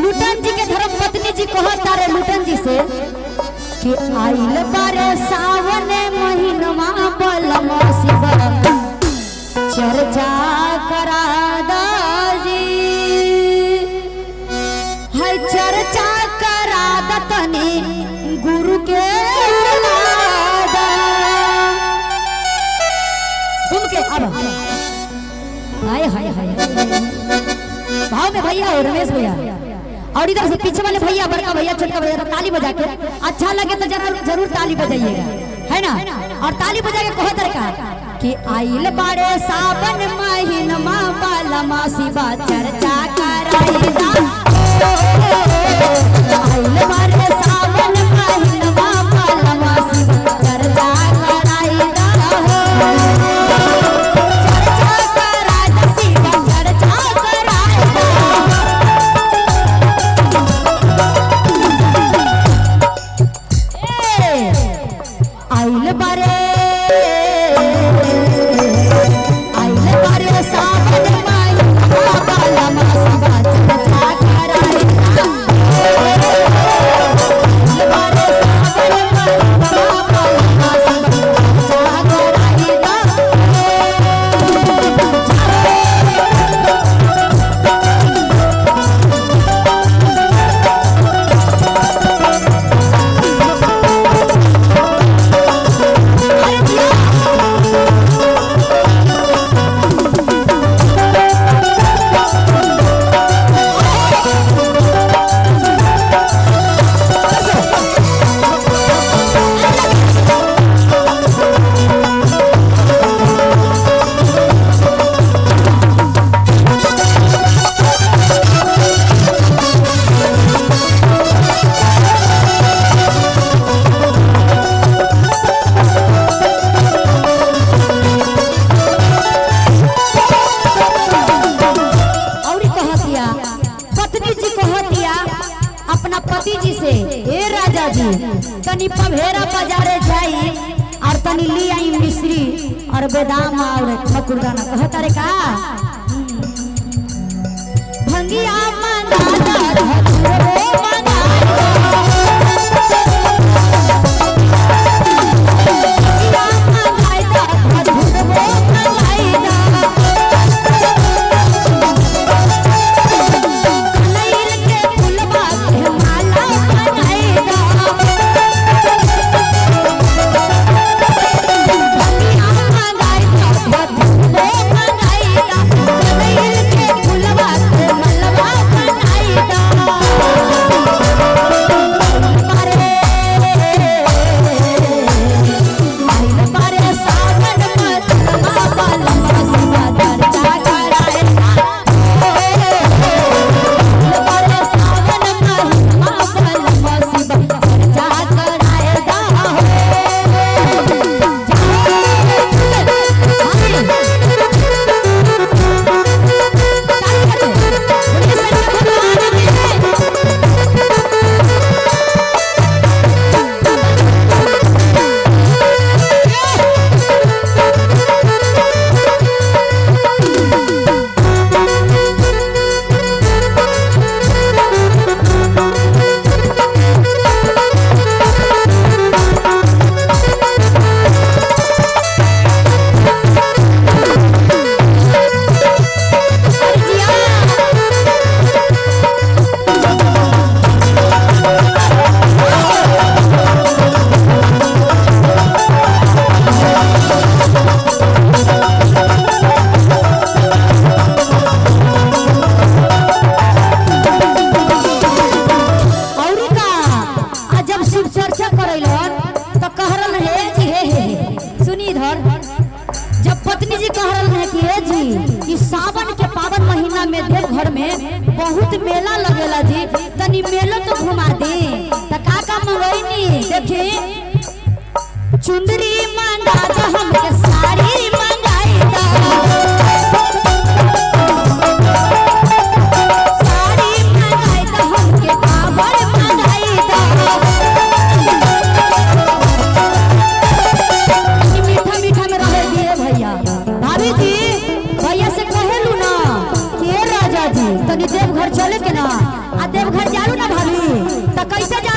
लुटन जी के धर्म पत्नी जी कहता रे लुटन जी से कि आइल बारे सावन महीनमा बलमा शिव चर्चा करा दाजी है चर्चा करा दतनी गुरु के घूम के अब हाय हाय हाय भाव में भैया और रमेश भैया और इधर से पीछे वाले भैया बड़का भैया छोटा भैया ताली बजा के अच्छा लगे तो जरूर ताली बजाइएगा है ना। और ताली बजा के कहो तरका कि आइल बारे सावन महीनमा बालमा शिवा चर्चा कराईदा आइल बारे सावन महीनमा बालमा शिवा चर्चा कराईदा चर्चा कराईदा शिवा चर्चा कराईदा आइल बारे सावन महीनमा बालमा शिवा चर्चा कराईदा आइल बारे सावन महीनमा बालमा शिवा चर्चा अपना पति जी से ए राजा जी तनी पभेरा बाजारे जाई और तनी ली आई मिश्री और बेदाम और ठकुरदाना कहता रे का भंगिया मंगादा धतुरो में देव घर में बहुत मेला लगेला जी तनी मेलो तो घुमा दे त का मंगोइनी देखी चुंदरी मंगा दो हमके साड़ी मंगाई दो साड़ी मंगाई दो हमके काबर मंगाई दो मीठा मीठा में रह दिए भैया भाभी जी भैया से कहेलू ना कि राजा जी तनी देव घर चले के ना आ देवघर जालू ना भाभी तो कैसे जा